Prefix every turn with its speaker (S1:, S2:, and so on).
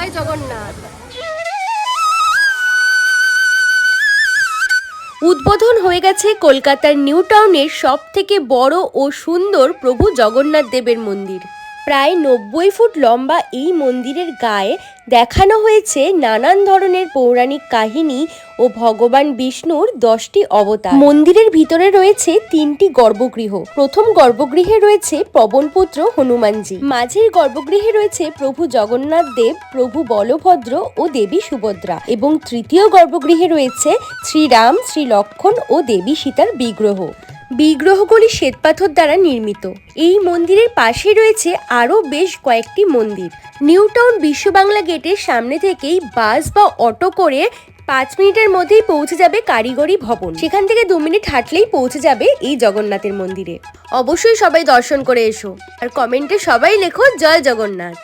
S1: জয় জগন্নাথ। উদ্বোধন হয়ে গেছে কলকাতার নিউ টাউনের সব থেকে বড় ও সুন্দর প্রভু জগন্নাথ দেবের মন্দির। প্রায় 90 ফুট লম্বা এই মন্দিরের গায়ে দেখানো হয়েছে নানান ধরনের পৌরাণিক কাহিনী ও ভগবান বিষ্ণুর 10টি অবতার। মন্দিরের ভিতরে রয়েছে 3টি গর্ভগৃহ। প্রথম গর্ভগৃহে রয়েছে পবনপুত্র হনুমানজি, মাঝের গর্ভগৃহে রয়েছে প্রভু জগন্নাথ দেব, প্রভু বলভদ্র ও দেবী সুভদ্রা এবং তৃতীয় গর্ভগৃহে রয়েছে শ্রীরাম, শ্রী লক্ষণ ও দেবী সীতার বিগ্রহ। বিগ্রহগুলি শ্বেতপাথর দ্বারা নির্মিত। এই মন্দিরের পাশে রয়েছে আরও বেশ কয়েকটি মন্দির। নিউ টাউন বিশ্ব বাংলা গেটের সামনে থেকেই বাস বা অটো করে 5 মিনিটের মধ্যেই পৌঁছে যাবে কারিগরি ভবন। সেখান থেকে 2 মিনিট হাঁটলেই পৌঁছে যাবে এই জগন্নাথের মন্দিরে। অবশ্যই সবাই দর্শন করে এসো আর কমেন্টে সবাই লেখো জয় জগন্নাথ।